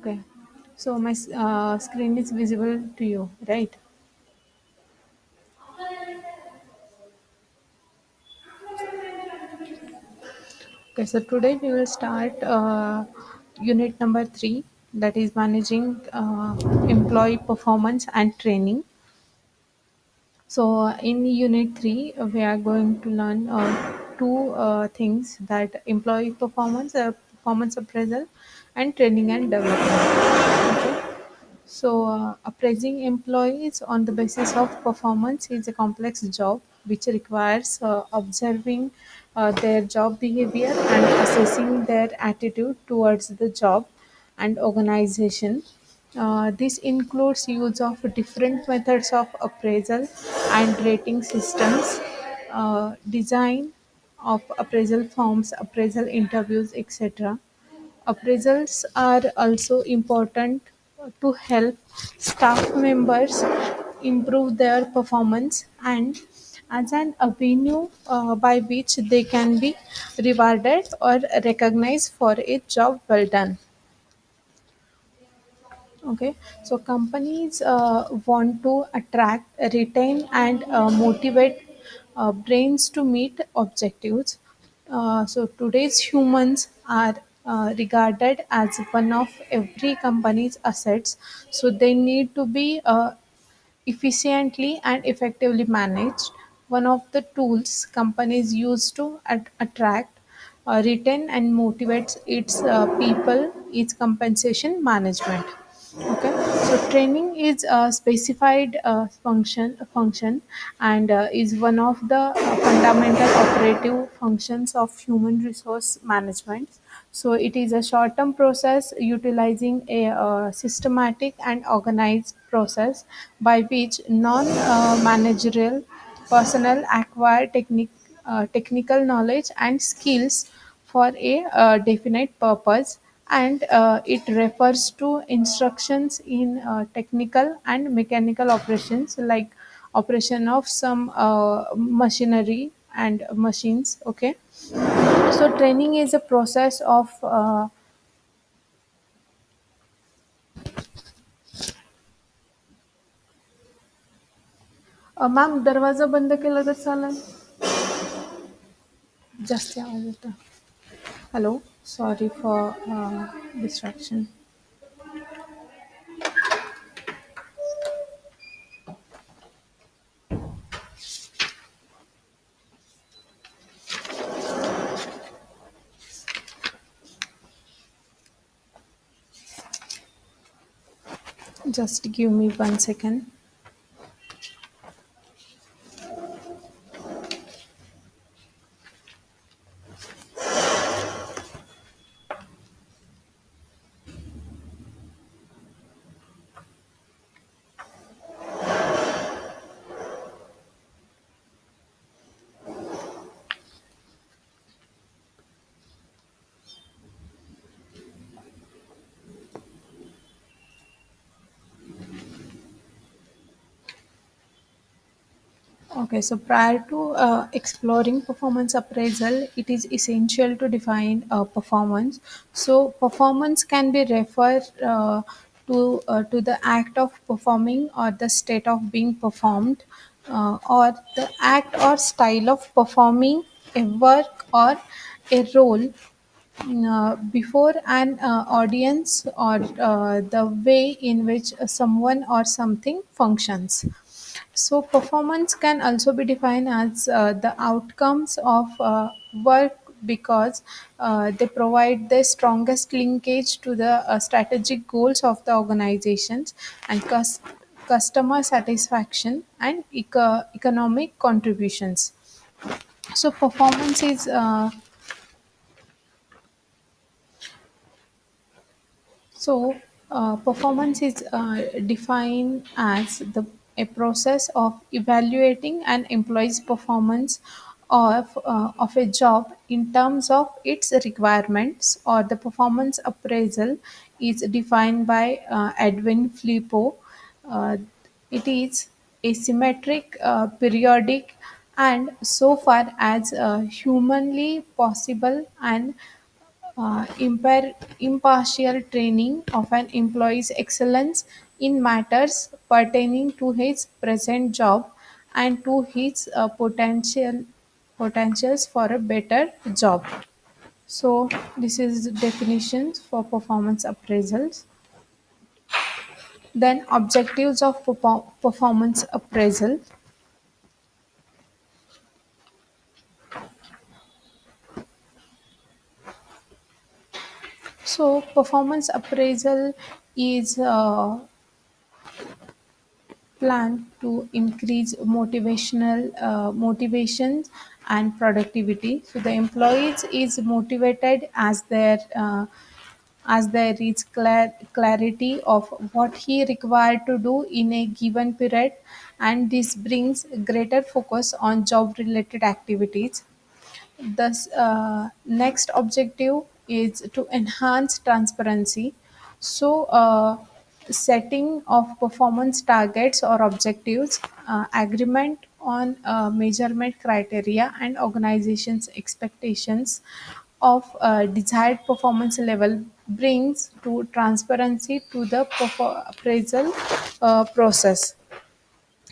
Okay. So my screen is visible to you, right? Okay. So today we will start unit number 3, that is managing employee performance and training. So in unit 3, we are going to learn two things, that employee performance, performance appraisal, and training and development. Okay. So, appraising employees on the basis of performance is a complex job which requires observing their job behavior and assessing their attitude towards the job and organization. This includes use of different methods of appraisal and rating systems, design of appraisal forms, appraisal interviews, etc. Appraisals are also important to help staff members improve their performance and as an avenue by which they can be rewarded or recognized for a job well done. Okay, so companies want to attract, retain, and motivate brains to meet objectives. So today's humans are regarded as one of every company's assets. So they need to be efficiently and effectively managed. One of the tools companies use to attract, retain, and motivate its people is compensation management. Okay, so training is a specified function and is one of the fundamental operative functions of human resource management. So it is a short-term process utilizing a systematic and organized process by which non-managerial personnel acquire technical knowledge and skills for a definite purpose, and it refers to instructions in technical and mechanical operations like operation of some machinery and machines. Okay, so training is a process of ma'am दरवाजा बंद केला तर चालेल. जास्त आवाज येतो. Hello, sorry for distraction. Just give me 1 second. Okay, so prior to exploring performance appraisal, it is essential to define performance. So, performance can be referred to the act of performing or the state of being performed, or the act or style of performing a work or a role before an audience, or the way in which someone or something functions. So, performance can also be defined as the outcomes of work because they provide the strongest linkage to the strategic goals of the organizations and customer satisfaction and economic contributions. So, performance is performance is defined as a process of evaluating an employee's performance of a job in terms of its requirements, or the performance appraisal is defined by Edwin Filippo. Uh, it is asymmetric, periodic, and so far as humanly possible, and impartial training of an employee's excellence in matters pertaining to his present job and to his potentials for a better job. So this is definitions for performance appraisals. Then objectives of performance appraisal. So performance appraisal is planned to increase motivations and productivity. So the employees is motivated as there is clarity of what he required to do in a given period, and this brings greater focus on job related activities. The next objective is to enhance transparency. So, setting of performance targets or objectives, agreement on measurement criteria, and organizations' expectations of desired performance level brings to transparency to the appraisal process.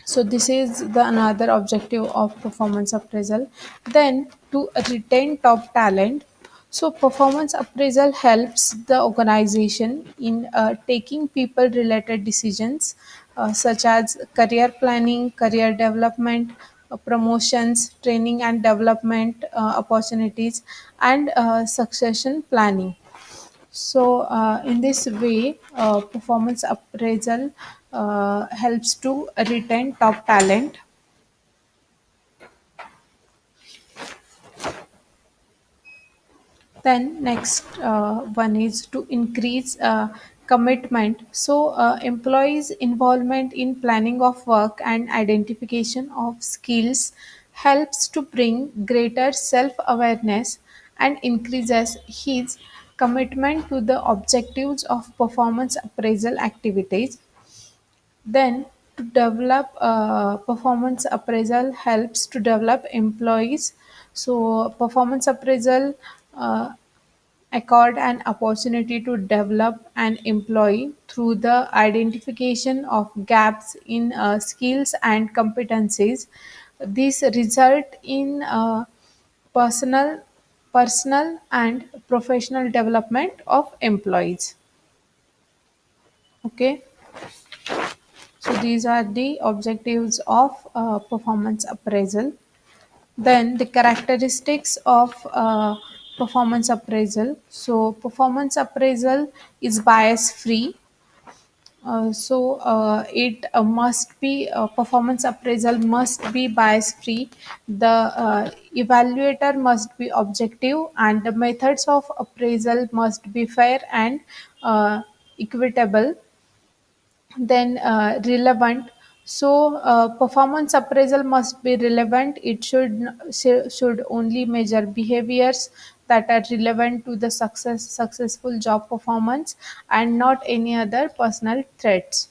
So this is the another objective of performance appraisal. Then to retain top talent, so performance appraisal helps the organization in taking people related decisions, such as career planning, career development, promotions, training and development opportunities, and succession planning. So, in this way, performance appraisal helps to retain top talent. Then, next one is to increase commitment. So, employees' involvement in planning of work and identification of skills helps to bring greater self awareness and increases his commitment to the objectives of performance appraisal activities. Then, to develop performance appraisal helps to develop employees. So, performance appraisal uh, accord an opportunity to develop an employee through the identification of gaps in skills and competencies. This result in personal, personal and professional development of employees. Okay. So these are the objectives of performance appraisal. Then the characteristics of performance appraisal. So performance appraisal is bias free. It must be performance appraisal must be bias free. The evaluator must be objective, and the methods of appraisal must be fair and equitable. Then relevant. So performance appraisal must be relevant. It should only measure behaviors that are relevant to the successful job performance and not any other personal threats.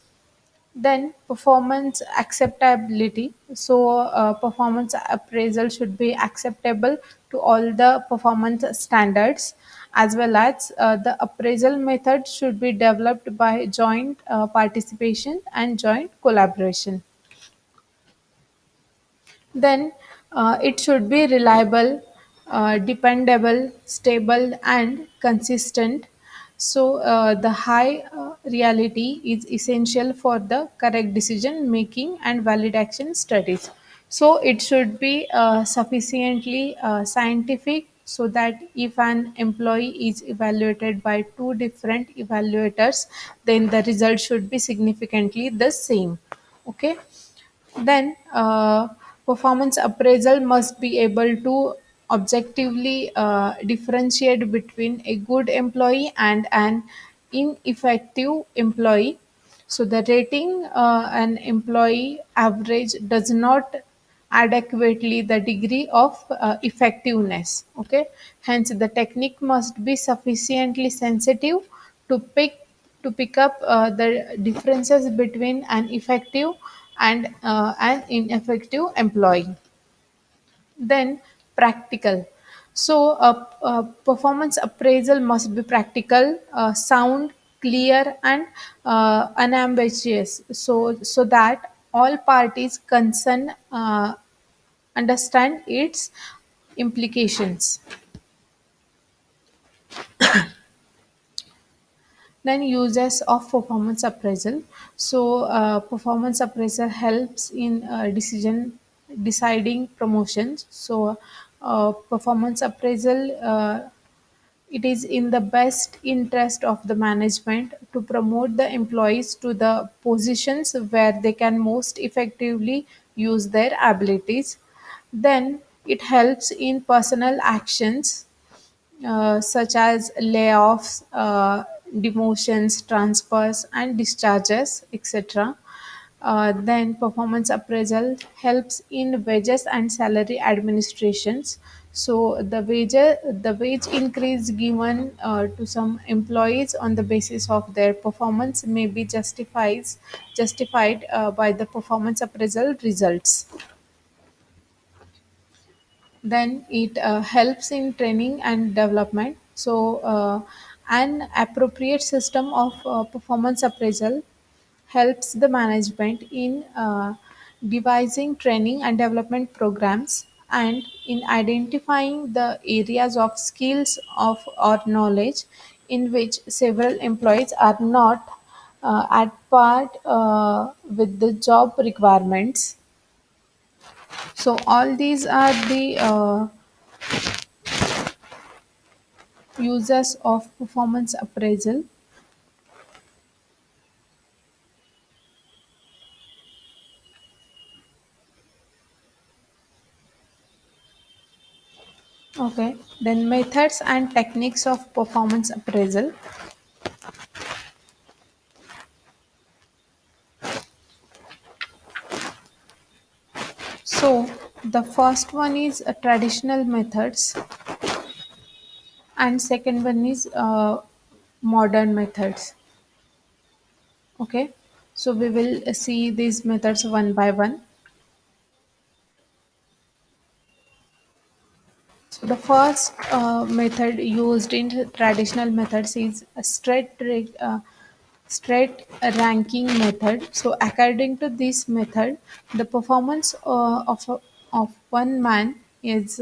Then performance acceptability. So performance appraisal should be acceptable to all the performance standards, as well as the appraisal method should be developed by joint participation and joint collaboration. Then it should be reliable, dependable, stable, and consistent. So, the high reality is essential for the correct decision making and valid action studies. So, it should be sufficiently scientific, so that if an employee is evaluated by two different evaluators, then the result should be significantly the same. Okay. Then, performance appraisal must be able to objectively differentiate between a good employee and an ineffective employee. So, the rating an employee average does not adequately the degree of effectiveness. Okay, hence the technique must be sufficiently sensitive to pick up the differences between an effective and an ineffective employee. Then practical. Performance appraisal must be practical, sound, clear, and unambiguous, so that all parties concerned understand its implications. Then uses of performance appraisal. Performance appraisal helps in deciding promotions. Performance appraisal, it is in the best interest of the management to promote the employees to the positions where they can most effectively use their abilities. Then it helps in personal actions such as layoffs, demotions, transfers, and discharges, etc. Then performance appraisal helps in wages and salary administrations. So the wage increase given to some employees on the basis of their performance may be justified by the performance appraisal results. Then it helps in training and development. An appropriate system of performance appraisal helps the management in devising training and development programs and in identifying the areas of skills of or knowledge in which several employees are not at part with the job requirements. So all these are the uses of performance appraisal. Okay, then methods and techniques of performance appraisal. So the first one is traditional methods, and second one is modern methods. Okay, so we will see these methods one by one. So the first method used in traditional methods is a straight ranking method. So according to this method, the performance of one man is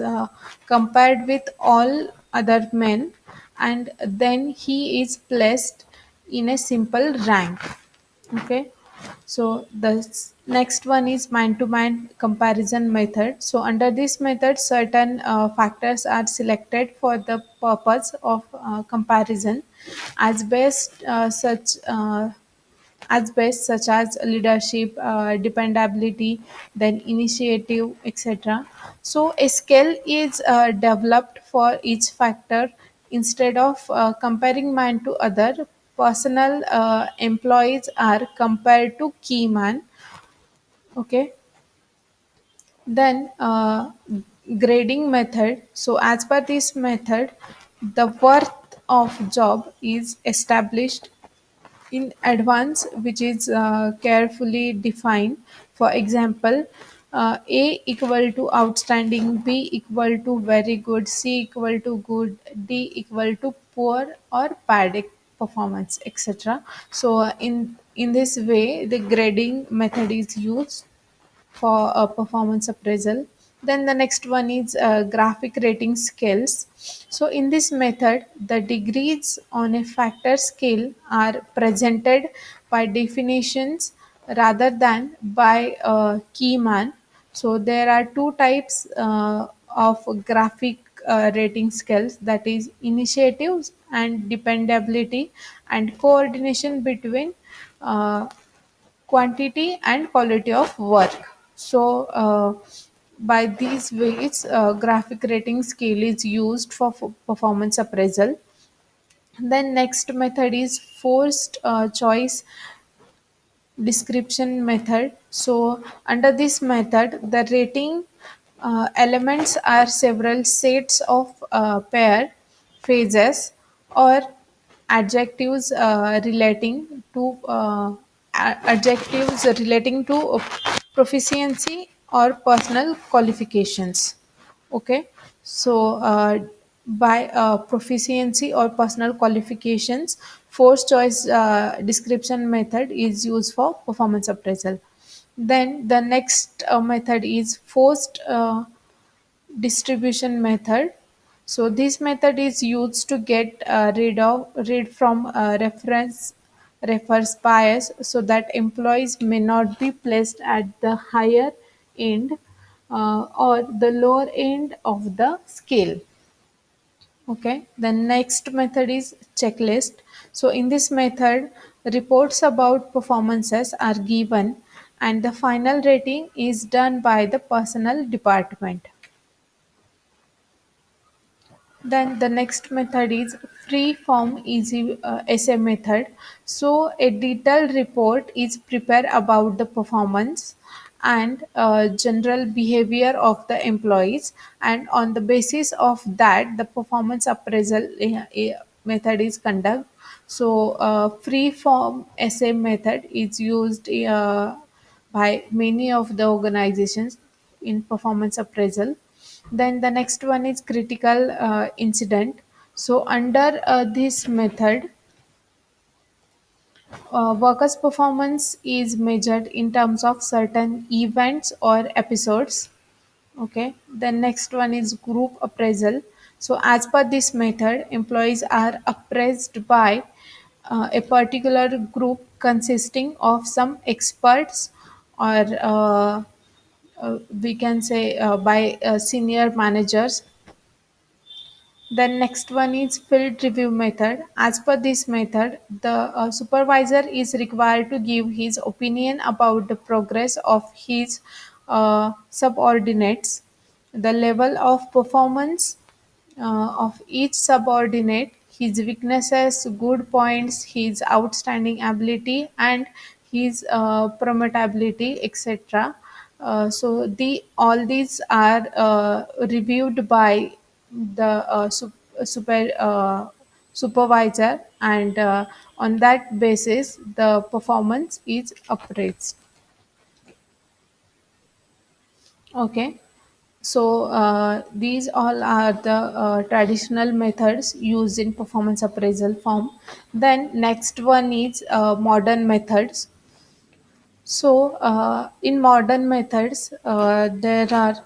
compared with all other men, and then he is placed in a simple rank. Okay, so the next one is man-to-man comparison method. So under this method, certain factors are selected for the purpose of comparison as best such as leadership, dependability, then initiative, etc. So a scale is developed for each factor instead of comparing man to other. Personal employees are compared to key man. Okay, then grading method. So as per this method, the worth of job is established in advance, which is carefully defined. For example, A equal to outstanding, B equal to very good, C equal to good, D equal to poor or bad performance, etc. So in this way, the grading method is used for a performance appraisal. Then the next one is graphic rating scales. So in this method, the degrees on a factor scale are presented by definitions rather than by a key man. So there are two types of graphic rating scales, that is initiatives and dependability and coordination between uh, quantity and quality of work. By these ways, graphic rating scale is used for performance appraisal. Then next method is forced choice description method. So under this method, the rating elements are several sets of pair phrases or adjectives relating to proficiency or personal qualifications. Okay, So, by proficiency or personal qualifications, forced choice description method is used for performance appraisal. Then the next method is forced distribution method. So this method is used to get rid from reference refers bias, so that employees may not be placed at the higher end or the lower end of the scale. Okay, the next method is checklist. So in this method, reports about performances are given and the final rating is done by the personnel department. Then the next method is free form easy essay method. So a detailed report is prepared about the performance and general behavior of the employees, and on the basis of that the performance appraisal method is conducted. So free form essay method is used by many of the organizations in performance appraisal. Then the next one is critical incident. So under this method, workers' performance is measured in terms of certain events or episodes. Okay. The next one is group appraisal. So as per this method, employees are appraised by a particular group consisting of some experts or we can say by senior managers. Then next one is field review method. As per this method, the supervisor is required to give his opinion about the progress of his subordinates, the level of performance of each subordinate, his weaknesses, good points, his outstanding ability, and his promotability, etc. So the all these are reviewed by the supervisor, and on that basis the performance is appraised. Okay. So these all are the traditional methods used in performance appraisal form. Then next one is modern methods. So in modern methods, there are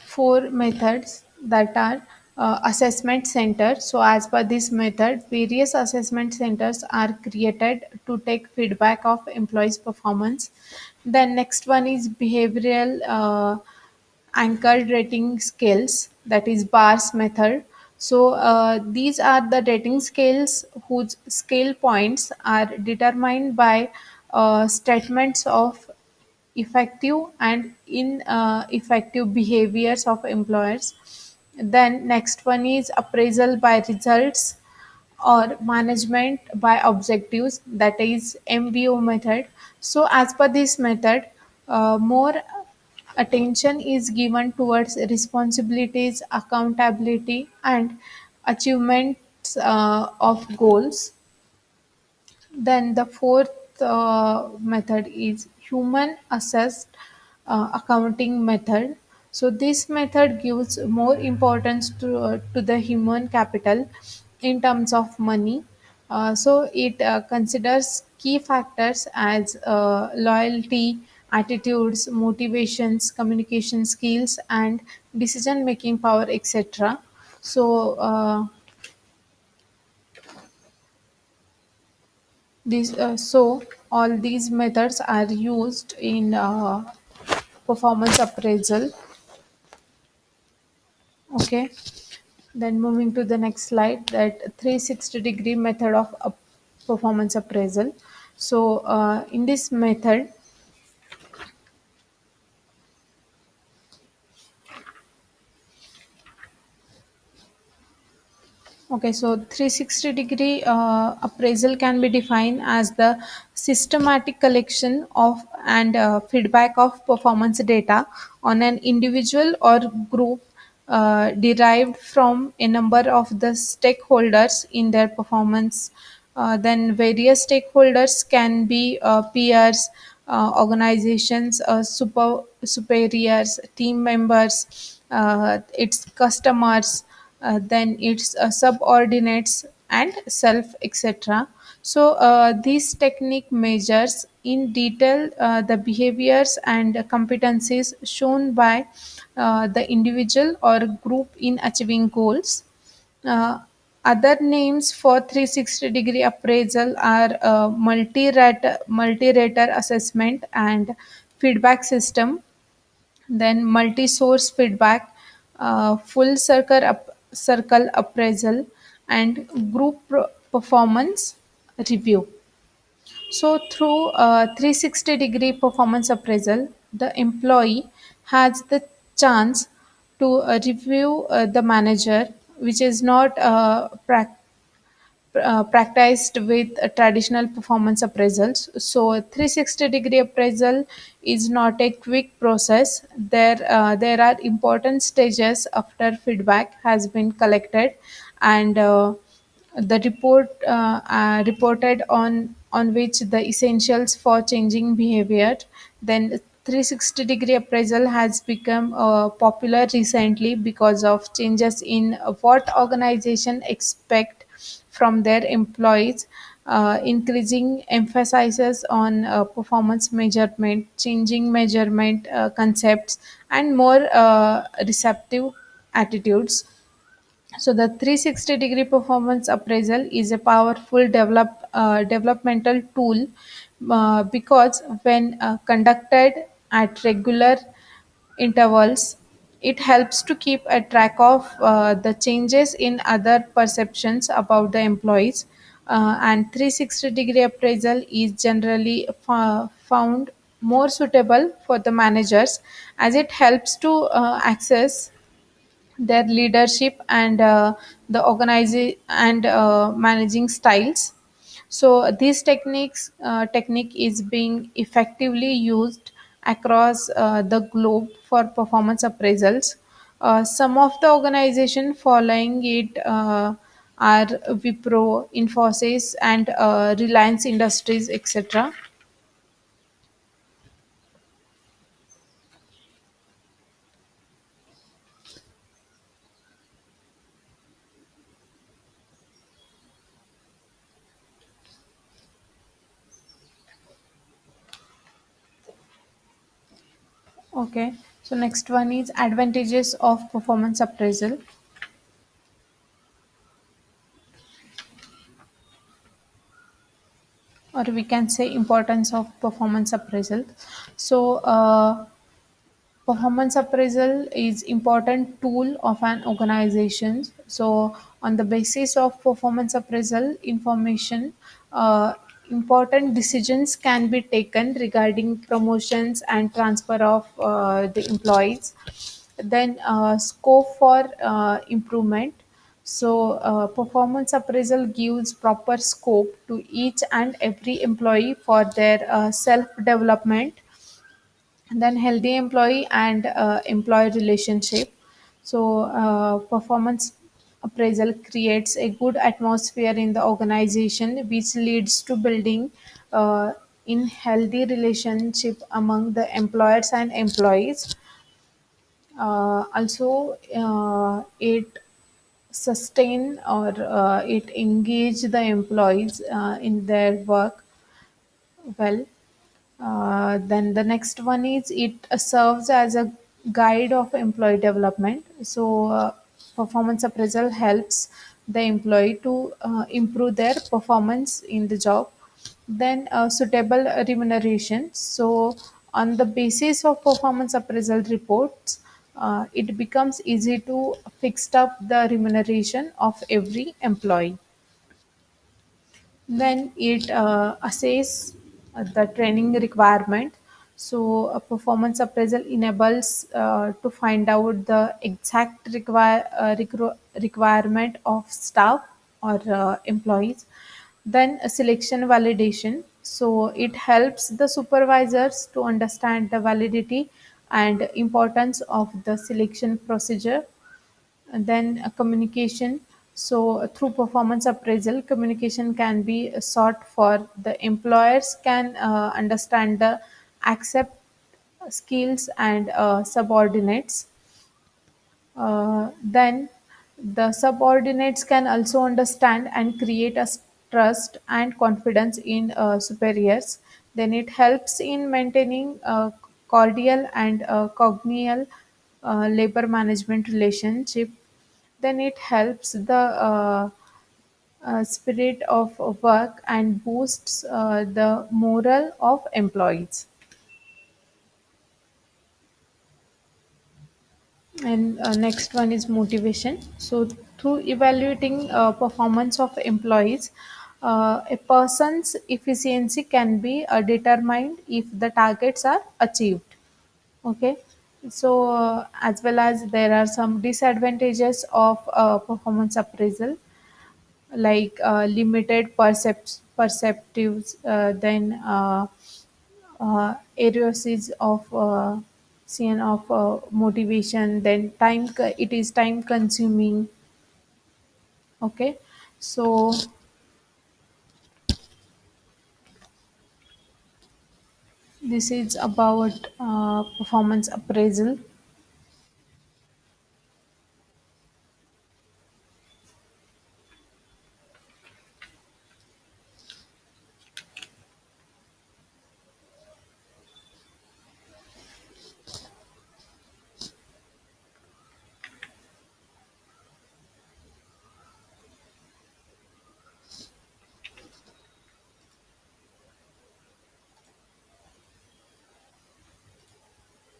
four methods that are assessment centers. So as per this method, various assessment centers are created to take feedback of employees' performance. Then next one is behavioral anchored rating scales, that is bars method. So these are the rating scales whose scale points are determined by statements of effective and ineffective behaviors of employers. Then next one is appraisal by results or management by objectives, that is MBO method. So as per this method, more attention is given towards responsibilities, accountability, and achievements of goals. Then the fourth method is human assessed accounting method. So this method gives more importance to the human capital in terms of money. So it considers key factors as loyalty, attitudes, motivations, communication skills, and decision making power, etc. So so all these methods are used in performance appraisal. Okay. Then moving to the next slide, that 360-degree method of performance appraisal. So in this method, okay, so 360-degree appraisal can be defined as the systematic collection of and feedback of performance data on an individual or group derived from a number of the stakeholders in their performance Then various stakeholders can be peers, organizations, superiors, team members, its customers, then its subordinates and self, etc. So these technique measures in detail the behaviors and competencies shown by the individual or group in achieving goals. uh, Other names for 360-degree appraisal are multi-rater assessment and feedback system, then multi-source feedback, circle appraisal, and performance review. So, through 360-degree performance appraisal, the employee has the chance to review the manager, which is not practiced with traditional performance appraisals. So, 360-degree appraisal is not a quick process. There are important stages after feedback has been collected, and the reported on which the essentials for changing behavior. Then 360-degree appraisal has become popular recently because of changes in what organization expect from their employees, increasing emphasis on performance measurement, changing measurement concepts, and more receptive attitudes. So the 360-degree performance appraisal is a powerful developmental tool because when conducted at regular intervals, it helps to keep a track of the changes in other perceptions about the employees. And 360-degree appraisal is generally found more suitable for the managers as it helps to access their leadership and the organizing and managing styles. So this technique is being effectively used across the globe for performance appraisals. Some of the organization following it are Wipro, Infosys, and Reliance Industries, etc. Okay, so next one is advantages of performance appraisal, or we can say importance of performance appraisal. So performance appraisal is important tool of an organization. So on the basis of performance appraisal information, uh, important decisions can be taken regarding promotions and transfer of the employees. Then scope for improvement. So performance appraisal gives proper scope to each and every employee for their self development. Then healthy employee and employee relationship. So performance appraisal creates a good atmosphere in the organization, which leads to building in healthy relationship among the employers and employees. Also it sustain or it engage the employees in their work well. Then the next one is it serves as a guide of employee development. So performance appraisal helps the employee to improve their performance in the job. Then suitable remuneration. So on the basis of performance appraisal reports, it becomes easy to fix up the remuneration of every employee. Then it assess the training requirement. So a performance appraisal enables to find out the exact requirement of staff or employees. Then a selection validation. So it helps the supervisors to understand the validity and importance of the selection procedure. And then communication. So through performance appraisal, communication can be sought for the employers can understand the accept skills and subordinates. Then the subordinates can also understand and create a trust and confidence in superiors. Then it helps in maintaining cordial and congenial labor management relationship. Then it helps the spirit of work and boosts the morale of employees. And next one is motivation. So, through evaluating performance of employees, a person's efficiency can be determined if the targets are achieved. Okay. So, as well as there are some disadvantages of performance appraisal, like limited perceptives, then areas of scene of motivation, then it is time consuming. Okay, so this is about performance appraisal.